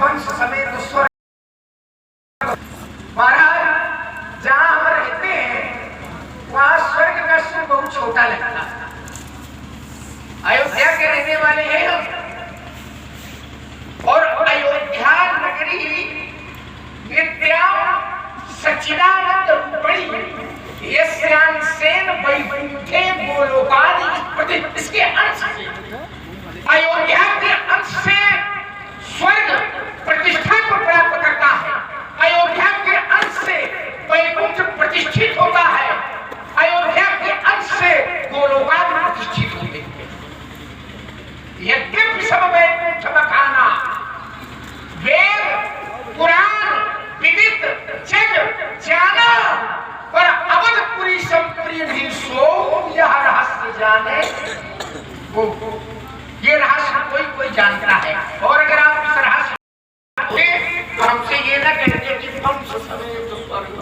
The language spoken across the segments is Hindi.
वंश समेत स्वर्ग। महाराज जहां हम रहते हैं वहां स्वर्ग का सुख बहुत छोटा लगता है। अयोध्या के रहने वाले हैं हम, और अयोध्या नगरी नित्याम सच्चिदानंद रूपणी यस्यान सेन वैकुंठे गोलोकादि, इसके अंश से अयोध्या के अंश से स्वर्ग प्रतिष्ठा को प्राप्त करता है। अयोध्या के अंश से वैकुंठ प्रतिष्ठित होता है। अयोध्या के अंश से गोलोकादि प्रतिष्ठित होते हैं। यद्यपि सब वैकुंठ बखाना वेद पुराण विदित जग जाना, पर अवधपुरी संप्रिय नहीं सो यह रहस्य जाने। वो ये रहस्य कोई जानता है, और अगर आप इस रहस्य तो हमसे ये ना कहते कि वंश समेत स्वर्ग।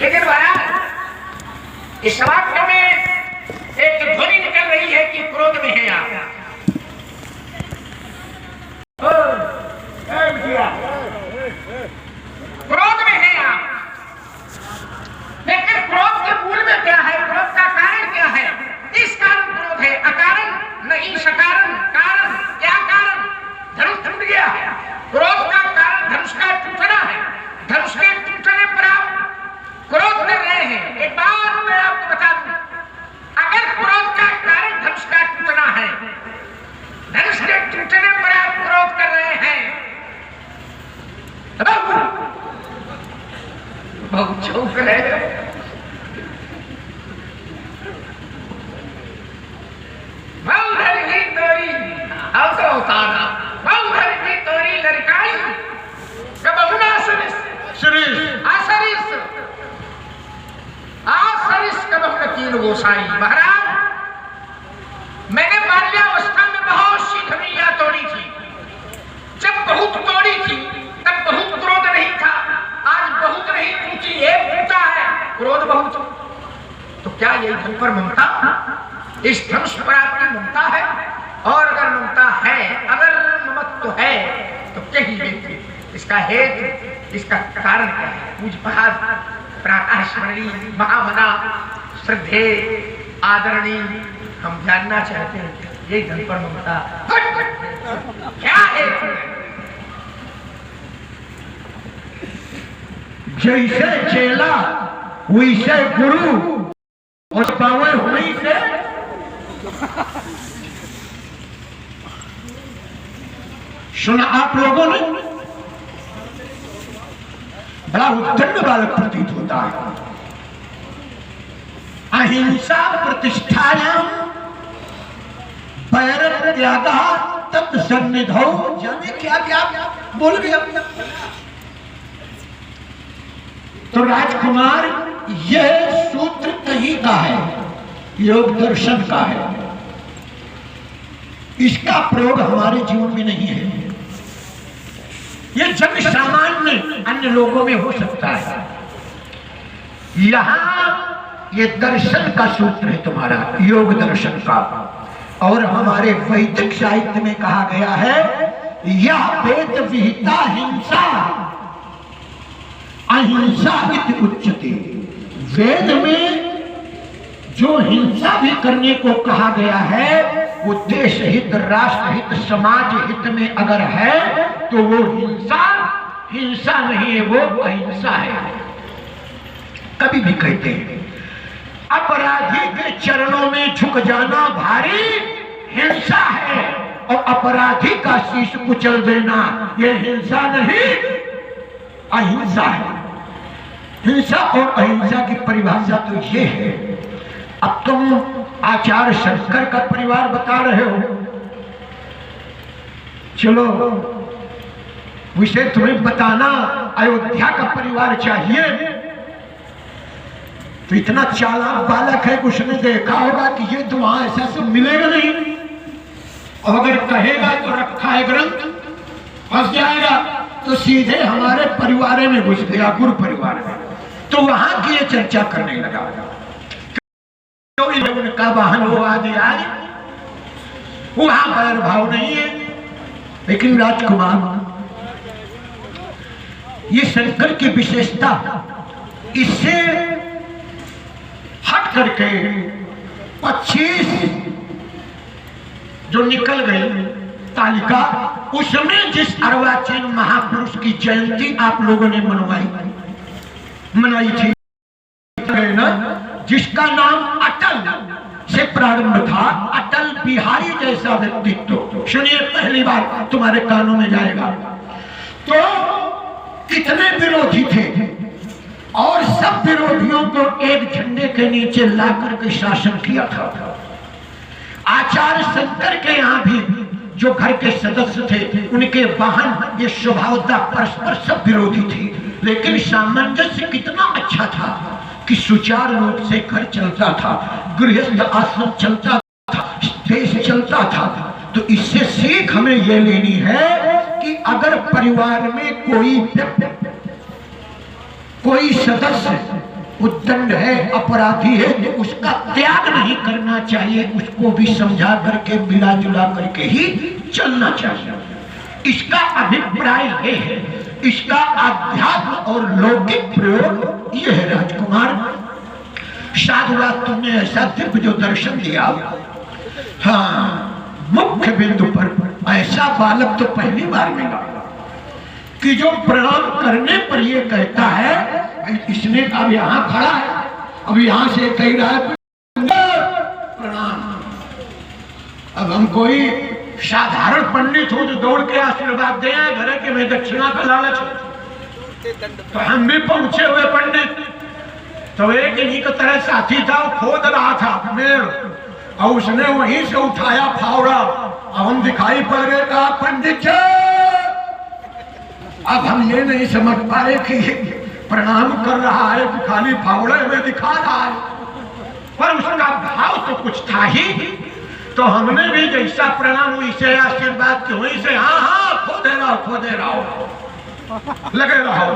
लेकिन महाराज इस वाक्य में एक ध्वनि निकल रही है कि क्रोध में है आप। क्रोध में है आप, लेकिन क्रोध के मूल में क्या है? क्रोध का कारण क्या है? इस कारण क्रोध है, अकारण नहीं सकारण। कारण क्या? कारण धनुष टूट गया है। क्रोध का कारण धनुष का टूटना है। धनुष के टूटने पर आप क्रोध कर रहे हैं। एक बात मैं आपको बता दूं, अगर क्रोध का कारण धनुष का टूटना है, धनुष के टूटने पर आप क्रोध कर रहे हैं, बहुत चौक रहे। बहुधर की तोरी तो उतारा, बहुधर की तोरी लड़काई कबहुना सरिस आसरिस कबहुना कील गोसाई। महाराज मैंने बाल्यावस्था में बहुत सी धनुइया तोड़ी थी। जब बहुत तोड़ी थी तब बहुत क्रोध नहीं था। आज बहुत नहीं टूटी, एक टूटा है, क्रोध बहुत। तो क्या यही धन पर ममता? इस धनुष पर आपकी ममता है? और अगर ममता है, अगर ममत्व है तो कहिए इसका हेतु, इसका कारण क्या है? पूज्यपाद प्राकाशमणि महामना श्रद्धे आदरणीय, हम जानना चाहते हैं यही धन पर ममता क्या है? जैसे चेला वैसे गुरु, और पावर वहीं से सुना आप लोगों ने, बड़ा उद्दंड बालक प्रतीत होता है। अहिंसा प्रतिष्ठायाम वैर त्यागा तत्सन्निधौ, जाने क्या क्या बोल गया। तो राजकुमार यह सूत्र कहीं का है, योग दर्शन का है। इसका प्रयोग हमारे जीवन में नहीं है। ये जन सामान्य अन्य लोगों में हो सकता है। यहां ये दर्शन का सूत्र है तुम्हारा, योग दर्शन का। और हमारे वैदिक साहित्य में कहा गया है, यह वेद विहिता हिंसा अहिंसा इति उच्यते। वेद में जो हिंसा भी करने को कहा गया है, वो देश हित, राष्ट्र हित, समाज हित में अगर है तो वो हिंसा नहीं है, वो अहिंसा है। कभी भी कहते हैं अपराधी के चरणों में झुक जाना भारी हिंसा है, और अपराधी का शीश कुचल देना ये हिंसा नहीं, अहिंसा है। हिंसा और अहिंसा की परिभाषा तो ये है। अब तुम आचार्य शंकर का परिवार बता रहे हो, चलो विषय तुम्हें बताना अयोध्या का परिवार चाहिए। तो इतना चालाक बालक है, उसने देखा होगा कि ये तो वहां ऐसा सब मिलेगा नहीं, और अगर कहेगा तो रखा है ग्रंथ, फंस जाएगा, तो सीधे हमारे परिवार में घुस गया, गुरु परिवार में। तो वहां की ये चर्चा करने लगा। तो उनका वाहन वो आदि आज वहां बैर भाव नहीं है। लेकिन राजकुमार, ये शंकर की विशेषता, इससे हट करके 25 जो निकल गई तालिका, उसमें जिस अर्वाचीन महापुरुष की जयंती आप लोगों ने मनाई थी ना, जिसका नाम अटल से प्रारंभ था, अटल बिहारी जैसा व्यक्तित्व, सुनिए पहली बार तुम्हारे कानों में जाएगा। तो कितने विरोधी थे और सब विरोधियों को एक झंडे के नीचे लाकर के शासन किया था। आचार्य शंकर के यहाँ भी जो घर के सदस्य थे, उनके वाहन ये स्वभावतः परस्पर सब विरोधी थी, लेकिन सामंजस्य कितना अच्छा था कि सुचारू रूप से घर चलता था, गृहस्थ आश्रम चलता था, देश चलता था। तो इससे सीख हमें यह लेनी है कि अगर परिवार में कोई सदस्य उद्दंड है, अपराधी है, तो उसका त्याग नहीं करना चाहिए, उसको भी समझा करके मिला जुला करके ही चलना चाहिए। इसका अभिप्राय ये है, इसका आध्यात्म और लौकिक प्रयोग ये है। राजकुमार, साधुवाद तुमने ऐसा दिव्य जो दर्शन दिया, हाँ, मुख्य बिंदु पर ऐसा बालक तो पहली बार मिला कि जो प्रणाम करने पर ये कहता है, इसने अब यहाँ खड़ा है, अब यहाँ से कह रहा है प्रणाम। अब हम कोई साधारण पंडित हो जो दौड़ के आशीर्वाद दे, घर के में दक्षिणा का लालच, तो हम भी पहुंचे हुए पंडित। तो एक इन्हीं की तरह साथी था, वो खोद रहा था मेड़, और उसने वहीं से उठाया फावड़ा, अब हम दिखाई पड़ गए, कहा पंडित जी। अब हम ये नहीं समझ पाए कि प्रणाम कर रहा है कि खाली फावड़े में दिखा रहा है, पर उसका भाव तो कुछ था ही। तो हमने भी जैसा प्रणाम वैसे आशीर्वाद की, वहीं से हाँ हाँ खोदे रहो लगे रहो,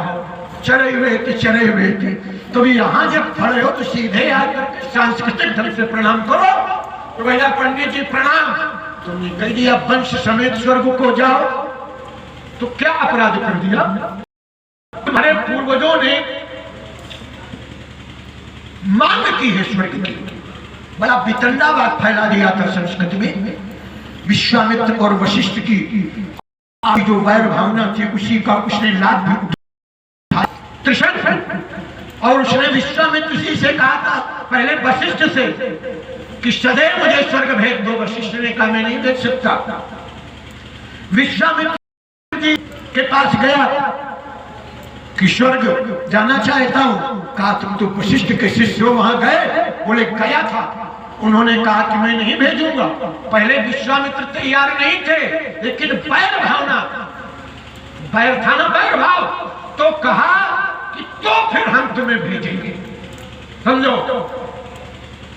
चढ़े हुए थे। तो यहाँ जब खड़े हो तो सीधे आकर सांस्कृतिक ढंग से प्रणाम करो। तो भैया पंडित जी प्रणाम, तुमने कह दिया वंश समेत स्वर्ग को जाओ, तो क्या अपराध कर दिया? तुम्हारे पूर्वजों ने मांग की है स्वर्ग की, बड़ा वितंडावाद फैला दिया था संस्कृति में। विश्वामित्र और वशिष्ठ की जो वैर भावना थी, उसी का उसने लाभ भी उठाया, और उसने विश्वामित्र जी से कहा था, पहले वशिष्ठ से, कि सदैव मुझे स्वर्ग भेज दो। वशिष्ठ ने कहा मैं नहीं भेज सकता। विश्वामित्र जी के पास गया कि स्वर्ग जाना चाहता हूं, कहा तुम तो वशिष्ठ के शिष्य हो, वहां गए? बोले गया था। उन्होंने कहा कि मैं नहीं भेजूंगा। पहले विश्वामित्र तैयार नहीं थे, लेकिन बैर भावना, बैर था ना, बैर भाव, तो कहा कि तो फिर हम तुम्हें भेजेंगे। समझो,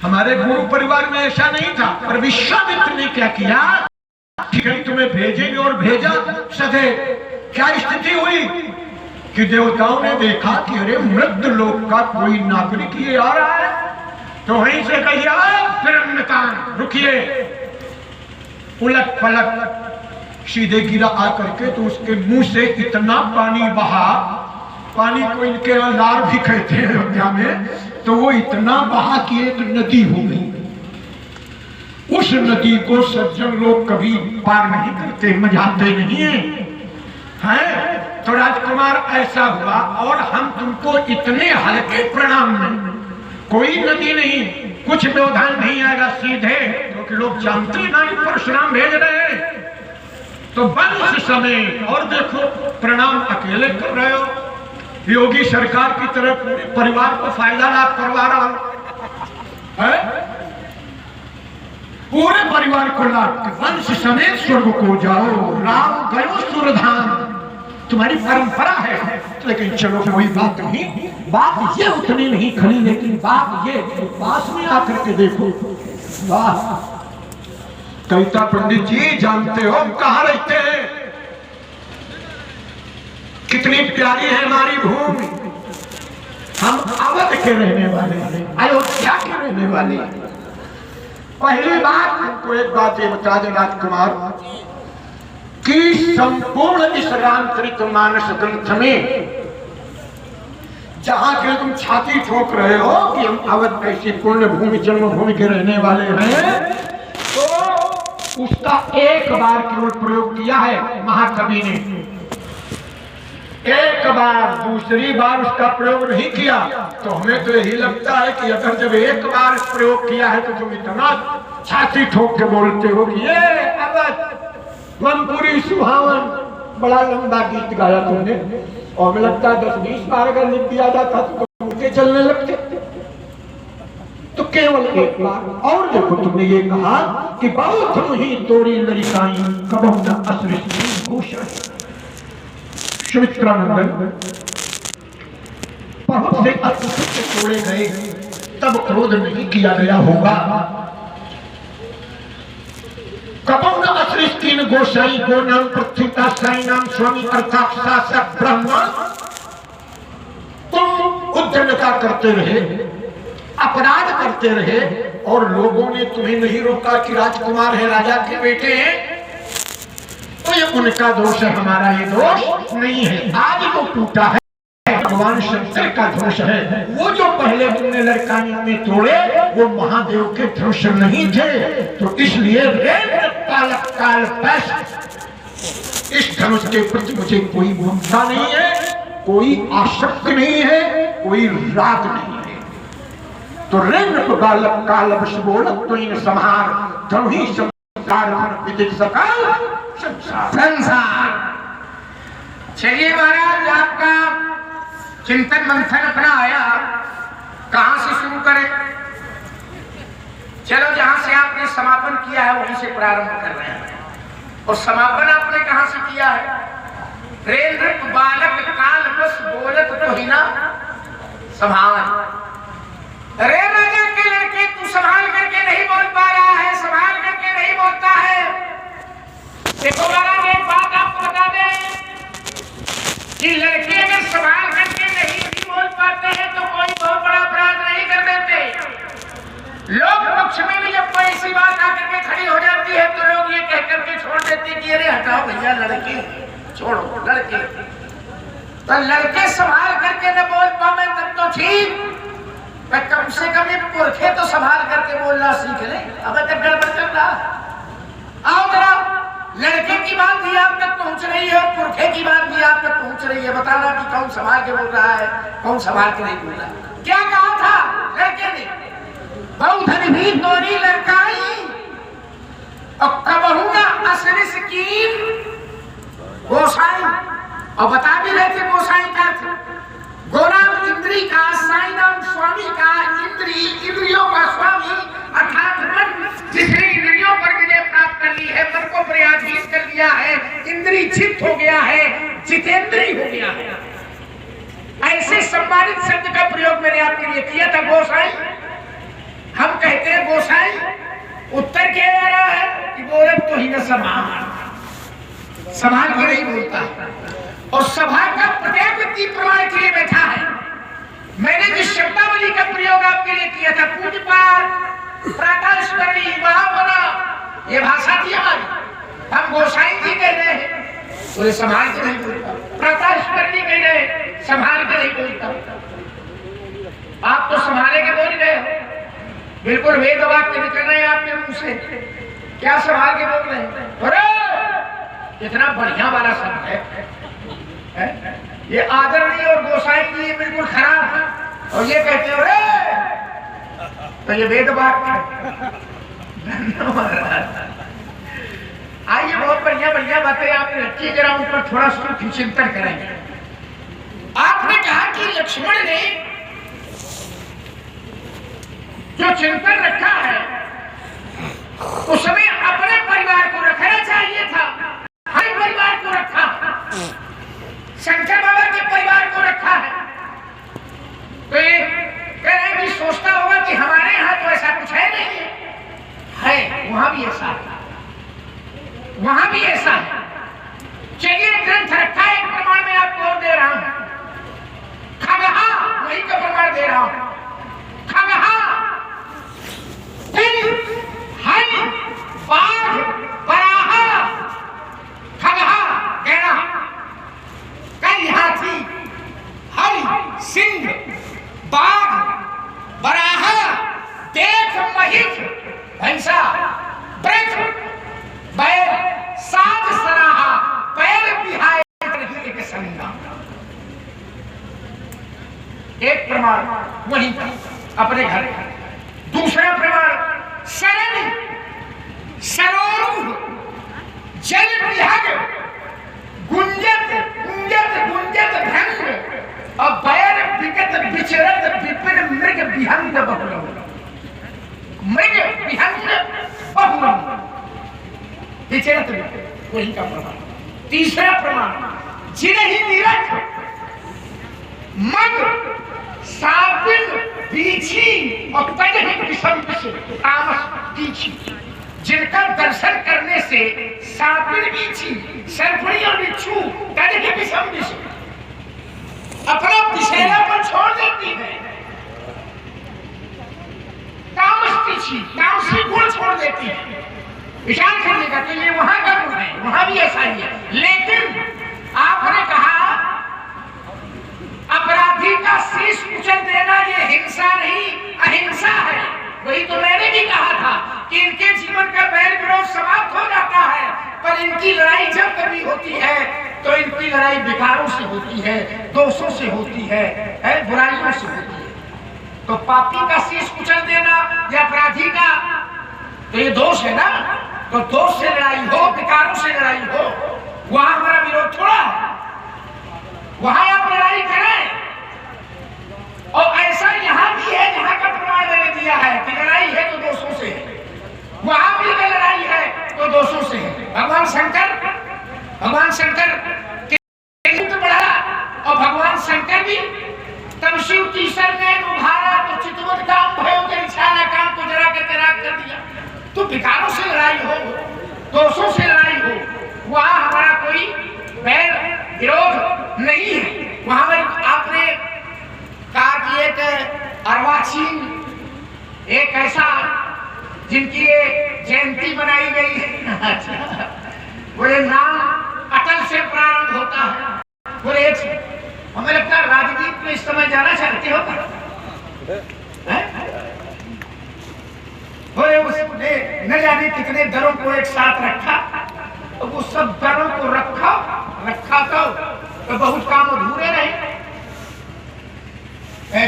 हमारे गुरु परिवार में ऐसा नहीं था, पर विश्वामित्र ने क्या किया, ठीक है तुम्हें भेजेंगे, और भेजा। सदैव क्या स्थिति हुई कि देवताओं ने देखा कि अरे मृत्यु लोक का कोई नागरिक ये आ रहा है, तो वहीं से कहिए फिर रुकिए, उलट पलट सीधे गिरा आकर के, तो उसके मुंह से इतना पानी बहा, पानी को इनके लार भी कहते हैं अयोध्या में, तो वो इतना बहा कि एक नदी हो गई। उस नदी को सज्जन लोग कभी पार नहीं करते, मजाते नहीं है। तो राजकुमार ऐसा हुआ, और हम तुमको इतने हल्के प्रणाम में, कोई नदी नहीं, कुछ व्यवधान नहीं आएगा, सीधे, क्योंकि लोग जानते ना परशुराम भेज रहे हैं, तो वंश समेत, और देखो प्रणाम अकेले कर रहे हो, योगी सरकार की तरह पूरे परिवार को फायदा लाभ करवा रहा है, पूरे परिवार को लाभ, वंश समेत स्वर्ग को जाओ, राम गयो सुरधाम, तुम्हारी परंपरा है। लेकिन चलो कोई बात नहीं, बात ये उतनी नहीं खली, लेकिन बात ये पास में आकर के देखो, वाह। कहता पंडित जी जानते हो हम कहाँ रहते हैं, कितनी प्यारी है हमारी भूमि, हम अवध के रहने वाले, अयोध्या के रहने वाले, पहली बात तुमको एक बात ये बता दे राजकुमार कि संपूर्ण इस रामचरितमानस ग्रंथ में जहां के तुम छाती ठोक रहे हो कि हम अवध कैसी पुण्य भूमि जन्मभूमि के रहने वाले हैं, तो उसका एक बार केवल प्रयोग किया है महाकवि ने, एक बार, दूसरी बार उसका प्रयोग नहीं किया। तो हमें तो यही लगता है कि अगर जब एक बार प्रयोग किया है तो तुम इतना छाती ठोक के बोलते हो कि ये अवध वनपुरी सुहावन, बड़ा लंबा गीत गाया तुमने, और हमें लगता है 10-20 बार अगर लिख दिया जाता तो उनके चलने लगते। तो केवल एक बार। और देखो तुमने ये कहा कि बहुत ही तोड़ी लड़िकाई कबहू न असृष्टि भूषण। सुमित्रानंदन बहुत से अस्त्र तोड़े गए तब क्रोध नहीं किया गया होगा। कबहू न असृष्टि गोसाई गो नाम पृथ्वी का साई नाम स्वामी अर्थात शासक ब्रह्मा। तुम उद्यमता करते रहे, अपराध करते रहे, और लोगों ने तुम्हें नहीं रोका कि राजकुमार है, राजा के बेटे हैं, तो ये उनका दोष है, हमारा ये दोष नहीं है। आज जो टूटा है भगवान शंकर का धनुष है। वो जो पहले तुमने लड़कानियों में तोड़े वो महादेव के धनुष नहीं थे। तो इसलिए काल इस धनुष के प्रति मुझे कोई ममता नहीं है, कोई आसक्ति नहीं है, कोई राग नहीं है। तो रेण बालक काल बोलक तो इन संहार धनु ही संसार विदित सकाल संसार। चलिए महाराज, आपका चिंतन मंथन अपना आया, कहां से शुरू करें? चलो, जहां से आपने समापन किया है वहीं से प्रारंभ कर रहे हैं। और समापन आपने कहां से किया है? रेण बालक काल बस बोलत तो ही ना संभाल। अरे राजा के लड़के, तू संभाल करके नहीं बोल पा रहा है, संभाल करके नहीं बोलता है। देखो महाराज, एक बात आपको बता दें कि लड़के अगर संभाल करके नहीं भी बोल पाते हैं तो कोई बहुत बड़ा अपराध नहीं कर देते। लोग पक्ष में भी जब कोई ऐसी बात आकर के खड़ी हो जाती है तो लोग ये कह करके छोड़ देते कि अरे हटाओ भैया, लड़के छोड़ो, लड़के। तो लड़के संभाल करके न बोल पाए तब तो ठीक, कम से कम ये पुरखे तो संभाल करके बोलना सीख ले। अब तक गड़बड़ चल रहा है। आओ जरा, लड़के की बात भी आप तक पहुंच रही है और पुरखे की बात भी आप तक पहुंच रही है। बताना कि कौन संभाल के बोल रहा है, कौन संभाल के नहीं बोल रहा है। क्या कहा था लड़के ने? बहुधन भी तोरी लड़काई और कबहू ना असरिस कीन गोसाई। और बता भी रहे थे गोसाई का गोनाम इंद्री का, साई नाम स्वामी का, इंद्रियों का स्वामी अर्थात मन, जिसने इंद्रियों पर विजय प्राप्त कर ली है, मन को प्रयाधीन कर लिया है, इंद्री चित्त हो गया है, जितेंद्री हो गया है। ऐसे सम्मानित शब्द का प्रयोग मैंने आपके लिए किया था गोसाई। हम कहते हैं गोसाई, उत्तर क्या आ रहा है कि बोलत तो ही न संभाल के नहीं बोलता। और सभा का प्रत्येक व्यक्ति प्रमाण के लिए बैठा है। मैंने जिस शब्दावली का प्रयोग आपके लिए किया था, पूजपाठ, प्रातःस्मरणी, महावरा, ये भाषा थी हमारी। हम गोसाई जी कह रहे हैं, बोले संभाल के नहीं बोलता। प्रातःस्मरणी कह रहे हैं, संभाल के नहीं बोलता। आप तो संभाले के बोल रहे हो, बिल्कुल वेद वाक्य निकल रहे हैं आपके मुंह से। क्या संभाल के बोल रहे हैं? अरे इतना बढ़िया वाला शब्द है। ये आदरणीय और गोसाई के लिए बिल्कुल खराब है। और ये कहते हो रे, तो ये वेद वाक्य। आइए, बहुत बढ़िया बढ़िया बातें आपने रखी, जरा उन पर थोड़ा सा चिंतन करेंगे। आपने कहा कि लक्ष्मण ने जो चिंतन रखा है उसमें अपने परिवार को रखना चाहिए था, हर परिवार को रखा, शंकर बाबा के परिवार को रखा है। तो ये कह रहे हैं कि सोचता होगा कि हमारे यहाँ तो ऐसा कुछ है नहीं है, वहां भी ऐसा है, वहां भी ऐसा है। चलिए, ग्रंथ रखा है, एक प्रमाण में आपको और दे रहा हूं। खगहा, वही का प्रमाण दे रहा हूं। खगहा बाघ, बराहा, खगहा, गैड़ा, कई हाथी, हरि, सिंह, बाघ, बराहा, देख महिष, भैंसा, वृक्ष, बैल, साज सराहा, पैर बिहाए एक संगा। एक प्रमाण वहीं अपने घर। दूसरा प्रमाण शरण, सरोरु, जल विहग, गुंजत गुंजत गुंजत भंग और बैर विगत विचरत विपिन मृग विहंग बहुलम। मृग विहंग बहुलम विचरत वही का प्रमाण। तीसरा प्रमाण जिन्हीं नीरज, मग, साबिन, बीछी और कदही विषम तामस बीछी, जिनका दर्शन करने से साबिन, बीछी, सर्पणी और बिच्छू कदही विषम अपना पिछेलापन छोड़ देती है। तामस बीछी, तामसी गुण छोड़ देती है। विचार करिएगा कि ये वहां का गुण है, वहां भी ऐसा ही है। लेकिन आपने कहा अपराधी का शीश कुचल देना ये हिंसा नहीं अहिंसा है। वही तो मैंने भी कहा था कि इनके जीवन का बैर विरोध समाप्त हो जाता है, पर इनकी लड़ाई जब कभी होती है तो इनकी लड़ाई विकारों से होती है, दोषों से होती है, बुराइयों से होती है। तो पापी का शीश कुचल देना या अपराधी का, तो ये दोष है ना। तो दोष से लड़ाई हो, विकारों से लड़ाई हो, वहां हमारा विरोध थोड़ा है। वहां आप लड़ाई करें। और ऐसा यहां भी है, जहां का प्रमाण मैंने दिया है कि लड़ाई है तो दोषों से है, वहां भी अगर लड़ाई है तो दोषों से है। भगवान शंकर के बढ़ा और भगवान शंकर भी तब शिव तीसर ने उभारा तो चितवत काम भयो के निशाना काम को जरा के तैराक कर दिया। तो विकारों से लड़ाई हो, दोषों से लड़ाई हो, वहां हमारा कोई बैर विरोध नहीं है। वहां आपने कहा कि एक अर्वाचीन, एक ऐसा जिनकी जयंती बनाई गई है, बोले नाम अटल से प्रारंभ होता है। बोले हमें लगता है राजनीति में इस समय जाना चाहते हो। बोले उसने न जाने कितने दलों को एक साथ रखा, तो वो सब दलों को रखा तो बहुत काम अधूरे रहे।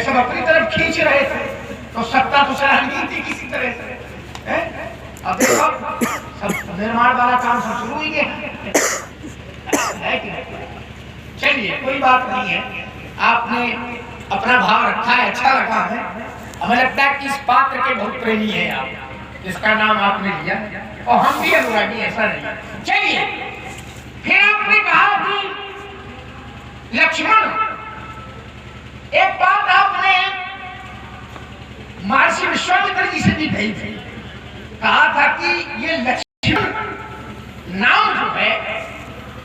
सब अपनी तरफ खींच रहे थे, तो सत्ता तो राजनीति किसी तरह से अब देखो सब निर्माण वाला काम सब शुरू ही है कि चलिए कोई बात नहीं है। आपने अपना भाव रखा है, अच्छा लगा है। हमें लगता है कि इस पात्र के बहुत प्रेमी हैं आप, जिसका नाम आपने लिया, और हम भी अनुरागी, ऐसा नहीं। चलिए फिर आपने कहा कि लक्ष्मण, एक बात आपने महर्षि विश्वामित्र जी से भी कही थी, कहा था कि ये लक्ष्मण नाम जो है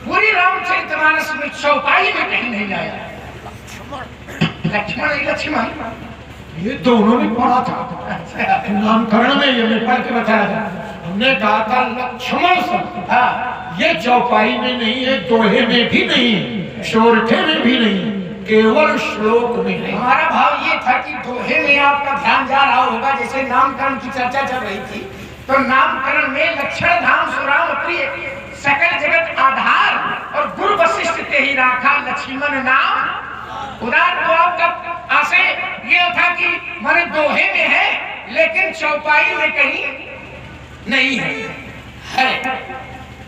पूरी रामचरितमानस में चौपाई में कहीं नहीं आया। लक्ष्मण ये दोनों में पढ़ा था, नामकरण में ये पढ़ के बताया था। हमने कहा था लक्ष्मण शब्द ये चौपाई में नहीं है, दोहे में भी नहीं, शोरठे में भी नहीं, केवल श्लोक में है। हमारा भाव ये था कि दोहे में आपका ध्यान जा रहा होगा, जैसे नामकरण की चर्चा चल रही थी, तो नामकरण में लक्षण धाम सुराम प्रिय सकल जगत आधार और गुरु वशिष्ठ ते ही राखा लक्ष्मण नाम उदार। तो आपका आशय ये था कि माने दोहे में है लेकिन चौपाई में कहीं नहीं है।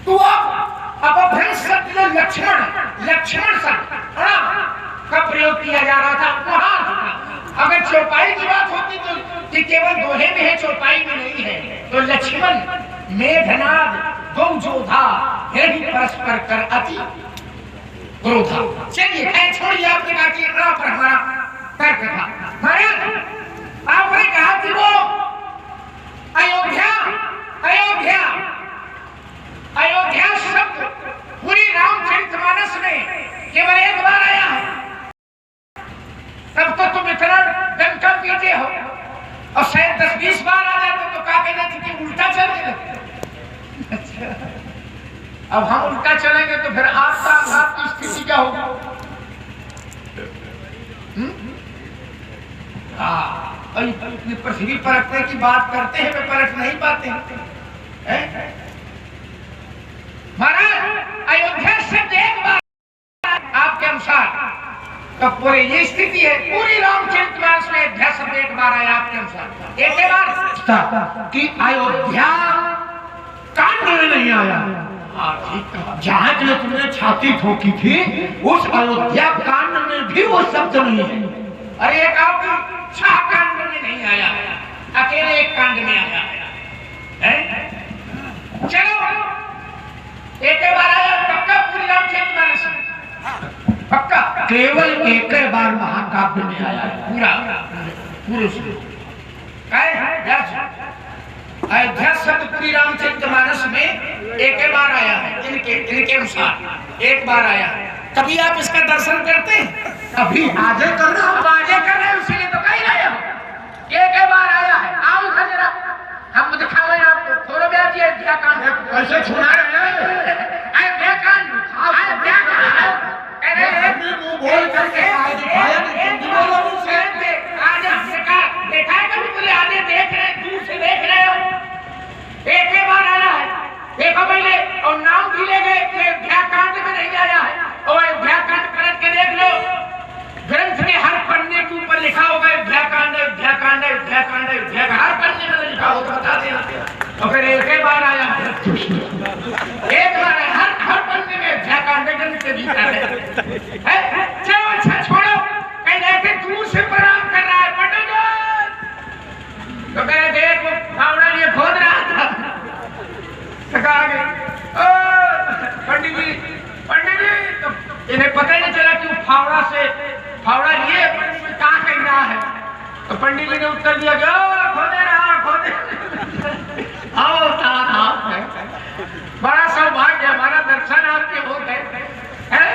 तो आप अपभ्रंश शब्द लक्ष्मण शब्द का प्रयोग किया जा रहा था वहां। अगर चौपाई की बात होती तो कि केवल दोहे में है, चौपाई में नहीं है, तो लक्ष्मण मेघनाद गौ जोधा यही परस्पर कर अति क्रोधा। चलिए छोड़िए, आपने कहा कि यहाँ पर हमारा तर्क था। महाराज आपने कहा कि वो अयोध्या शब्द पूरी रामचरितमानस में केवल एक बार आया है। तब तो तुम इतना डंका पीते हो, और शायद 10-20 बार आ जाते तो कहा कहना कि उल्टा चल गए। अब हम उल्टा चलेंगे तो फिर आपकी स्थिति क्या होगी? इतनी पृथ्वी पलटने की बात करते हैं, वे पलट नहीं पाते हैं। महाराज अयोध्या से एक बार आपके अनुसार तो पूरी ये स्थिति है, पूरी रामचरितमानस में अयोध्या शब्द एक बार आया आपके अनुसार, एक बार कि अयोध्या कांड में नहीं आया। जहां के लिए तुमने छाती ठोकी थी उस अयोध्या कांड में भी वो शब्द नहीं है। अरे एक आपकी 6 कांड में नहीं आया, अकेले एक कांड में आया है। चलो एक बार आया, पक्का पूरी रामचरितमानस में पक्का केवल एक बार महाकाव्य में आया है पूरा अयोध्या शब्द पूरी रामचरितमानस में एक बार आया है, इनके अनुसार एक बार आया है। कभी आप इसका दर्शन करते हैं? अभी आजे कर रहा हूं, आजे कर रहे हैं, इसीलिए तो कहीं रहे हो एक बार आया है। आओ इधर जरा, हम दिखावे आपको। खोलो ब्याह जी अयोध्या कांड, कैसे छुड़ा रहे हैं? अयोध्या कांड, अयोध्या कांड बोल करके दिखाया देखा है कभी? बोले आगे देख रहे, दूर से देख रहे हो, एक बार आया है, देखो पहले, और नाम भी ले गए कि अयोध्या कांड में नहीं आया है। और अयोध्या कांड पलट के देख लो, ग्रंथ के हर पन्ने के ऊपर लिखा होगा अयोध्या कांड, अयोध्या कांड, अयोध्या कांड, अयोध्या का हर पन्ने में लिखा होगा, बता देना। तो फिर एक बार आया, एक बार हर पन्ने में अयोध्या कांड ग्रंथ के भीतर है। चलो अच्छा छोड़ो, कहीं ऐसे दूर से प्रणाम कर रहा है पंडित तो कह देख वो फावड़ा ये खोद रहा था, तो कहा पंडित जी तो इन्हें पता ही नहीं चला कि वो फावड़ा लिए क्या कह रहा है। तो पंडित जी ने उत्तर दिया खोदे बड़ा सौभाग्य, हमारा दर्शन आपके हो गए हैं।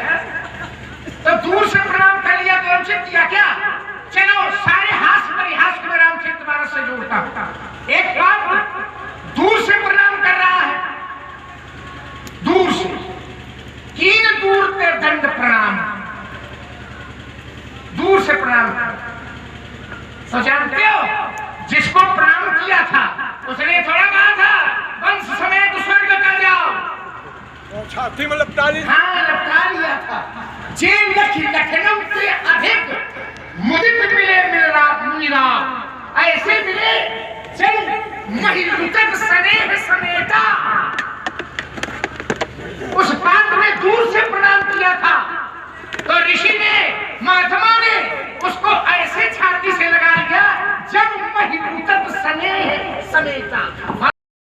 तो दूर से प्रणाम कर लिया तो हमसे किया क्या? चलो सारे हास परिहास को मैं रामचरितमानस से जोड़ता हूं। एक बात दूर से प्रणाम कर रहा है, दूर से कीन दूर ते दंड प्रणाम, दूर से प्रणाम। तो जानते हो जिसको प्रणाम किया था उसने थोड़ा कहा था वंश समेत स्वर्ग कर जाओ, छाती में लपटा लिया। हाँ लपटा लिया था। जे लखनऊ से अधिक मुदित मिले मिलरा ऐसे मिले जब महिलुतक स्नेह समेटा। उस पात्र ने दूर से प्रणाम किया था तो ऋषि ने, महात्मा ने उसको ऐसे छाती से लगा लिया जब महिलुतक स्नेह समेटा,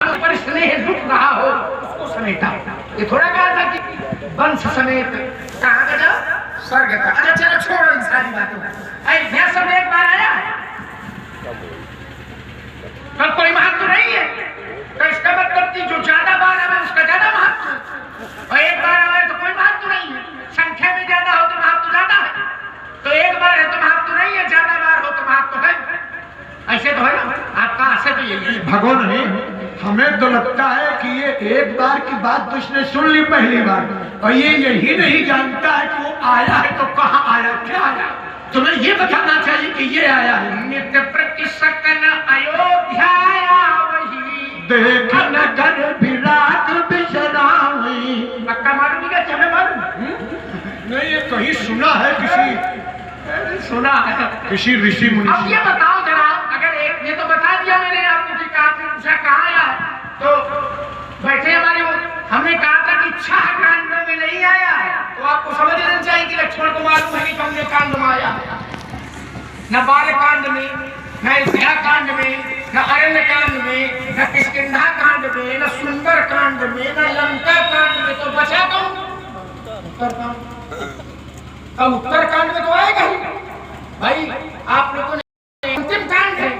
पर स्नेह लुट रहा हो उसको समेटा। ये थोड़ा कहा था कि वंश समेत कहाँ का जाओ स्वर्ग का। अच्छा चलो छोड़ो इन सारी बातों, अयोध्या सब एक बार आया तो कोई महत्व नहीं है। तो इसका मतलब कि जो ज्यादा बार आवे उसका ज्यादा महत्व, और एक बार आवे तो कोई महत्व नहीं है। संख्या में ज्यादा हो तो महत्व ज्यादा है, तो एक बार है तो महत्व नहीं है, ज्यादा बार हो तो महत्व है। ऐसे तो है ना, आपका आशय तो यही है। भगवान ने हमें तो लगता है कि ये एक बार की बात तो इसने सुन ली पहली बार, और ये यही नहीं जानता है कि वो आया है तो कहाँ आया, क्या आया। तुम्हें ये बताना चाहिए कि ये आया है। नित्य प्रति सकन अयोध्या वही देख नगर विराट बिसरावी। पक्का मालूम क्या? तुम्हें मालूम नहीं, ये कहीं सुना है, सुना है किसी ऋषि मुनि। अब ये बताओ जरा, अगर एक ये तो बता दिया मैंने आपको कि आपने पूछा कहाँ आया है, तो बैठे हमारे हमने कहा था कि 6 कांडों में नहीं आया है, तो आपको समझ लेना चाहिए कि लक्ष्मण को मालूम है कि कौन कांड में आया है। न बाल कांड में, न अयोध्या कांड में, न अरण्य कांड में, न किष्किंधा कांड में, न सुंदर कांड में, न लंका कांड में, तो बचा कौन? उत्तर कांड। अब उत्तर कांड में तो आएगा ही भाई। आप लोगों ने अंतिम कांड है,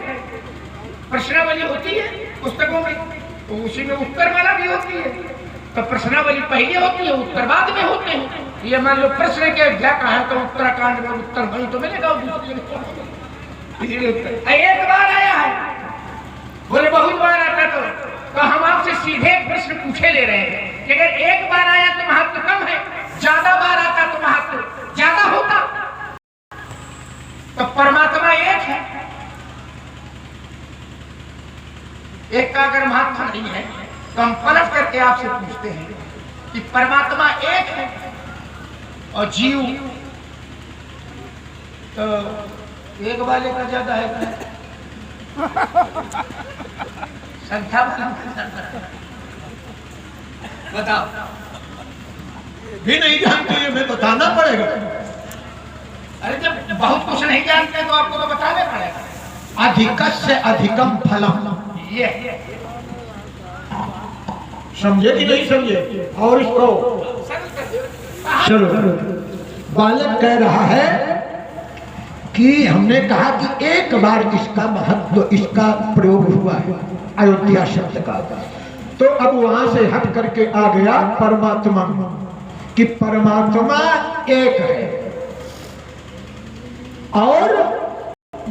प्रश्नावली होती है पुस्तकों में, तो उसी में उत्तर वाला भी होती है। तो प्रश्नावली पहले होती है, उत्तर बाद में होते हैं। ये मान लो प्रश्न के क्या कहा है तो उत्तराखंड में उत्तर वही तो मिलेगा, एक बार आया है, बोले बहुत बार आता तो तो हम आपसे सीधे प्रश्न पूछे ले रहे हैं कि अगर एक बार आया तो महत्व कम है, ज्यादा बार आता तो महत्व ज्यादा होता। तो परमात्मा एक है, एक का अगर महत्व नहीं है तो हम पलट करके आपसे पूछते हैं कि परमात्मा एक है और जीव तो एक वाले का ज्यादा है, संख्या बताओ। भी नहीं जानते, हमें बताना पड़ेगा। अरे जब बहुत कुछ नहीं जानते तो आपको तो बताना पड़ेगा। अधिकस्य अधिकम फलम, ये समझे कि नहीं समझे? और इसको चलो, बालक कह रहा है कि हमने कहा कि एक बार इसका महत्व, इसका प्रयोग हुआ है अयोध्या शब्द का, तो अब वहां से हट करके आ गया परमात्मा, कि परमात्मा एक है और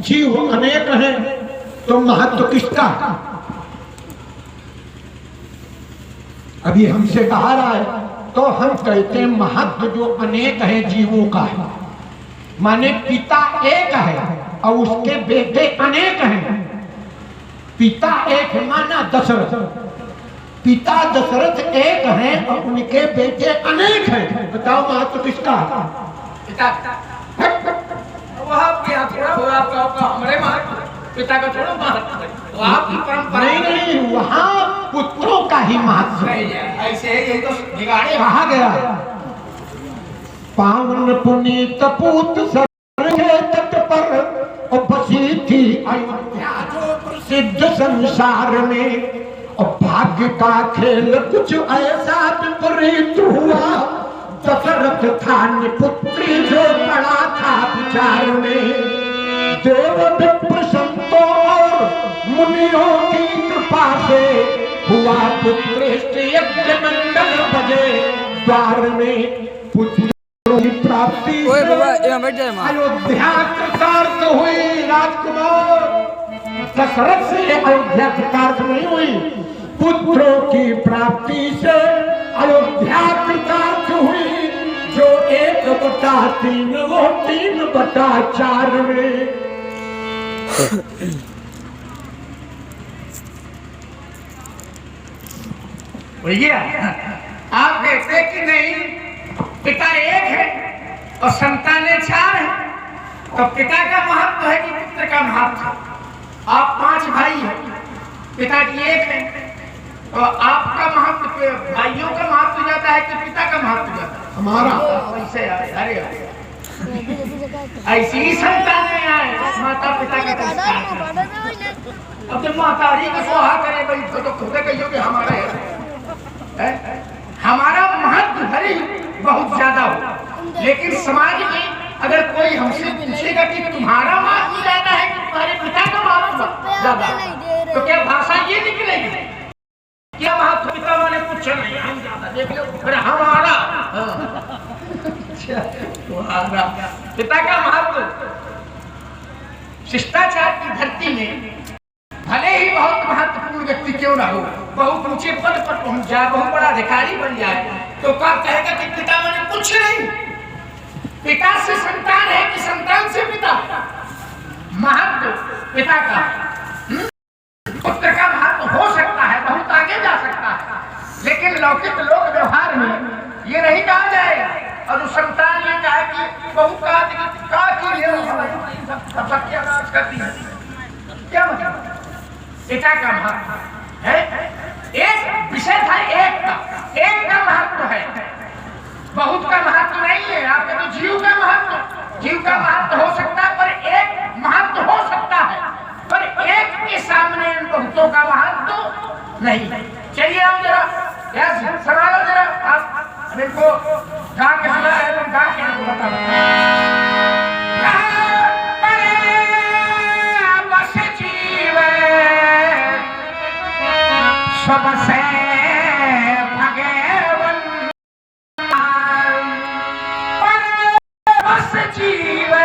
जीव अनेक हैं, तो महत्व किसका? अभी हमसे बाहर आए तो हम कहते हैं महत्व जो अनेक है जीवों का है, माने पिता एक है और उसके बेटे अनेक हैं। पिता एक है, माना दशरथ, पिता दशरथ एक है और उनके बेटे अनेक हैं। बताओ महत्व किसका? पिता वो आपके यहाँ थोड़ा हो, आपका हमारे महत्व, पिता का थोड़ा महत्व है, तो आपकी परंपरा नहीं, वहाँ पुत्रों का ही महत्व है। ऐसे यही तो बिगाड़े कहा गया पावन पुनीत पूत सर के तट पर और बसी थी अयोध्या जो प्रसिद्ध संसार में, और भाग्य का खेल कुछ ऐसा विपरीत हुआ, दशरथ था पुत्री जो पड़ा था विचार में, देव विप्र संतों और मुनियों की कृपा से हुआ पुत्रेष्ट यज्ञ मंडल बजे द्वार में, पुत्रों की प्राप्ति अयोध्या कृतार्थ हुई। राजकुमार दशरथ से अयोध्या कृतार्थ नहीं हुई, पुत्रों की प्राप्ति से अयोध्या कृतार्थ हुई, जो 1/3 वो 3/4 में। भैया आप कहते कि नहीं पिता एक है और संतानें 4 हैं, तो पिता का महत्व है कि पुत्र का महत्व? आप 5 भाई हैं, पिताजी एक है, तो आपका महत्व, भाइयों का महत्व ज्यादा है कि पिता का महत्व ज्यादा है? हमारा वैसे अरे ऐसी ही संतानें आए, माता पिता का अब जब मातारी को सुहा करे भाई तो खुद कहियो कि हमारा है। हमारा महत्व भले बहुत ज्यादा हो, लेकिन समाज में अगर कोई हमसे पूछेगा कि तुम्हारा महत्व ज्यादा है कि तुम्हारे पिता का महत्व ज्यादा, तो क्या भाषा ये निकलेगी? क्या महत्व पिता वाले कुछ नहीं, हम ज्यादा देख लो, फिर हमारा पिता का महत्व। शिष्टाचार की धरती में भले ही बहुत महत्वपूर्ण व्यक्ति क्यों ना हो, बहुत ऊंचे पद पर पहुंच जाए, बहुत बड़ा अधिकारी बन जाए, तो क्या कहेगा कि पिता मैंने कुछ नहीं? पिता से संतान है कि संतान से पिता? महत्व पिता का, पुत्र का महत्व हो सकता है, बहुत आगे जा सकता है, लेकिन लौकिक लोक व्यवहार में ये नहीं कहा जाएगा। और उस संतान ये कहा कि बहुत क्या मतलब? पिता का महत्व है, एक विषय था, एक का महत्व है, बहुत का महत्व नहीं है। आपके तो जीव का महत्व हो सकता है, पर एक महत्व हो सकता है, पर एक के सामने बहुतों का महत्व नहीं। चलिए आप जरा संभालो, जरा आप मेरे को गा के सुना है, तुम गा के हमको बताओ। बस जीव सब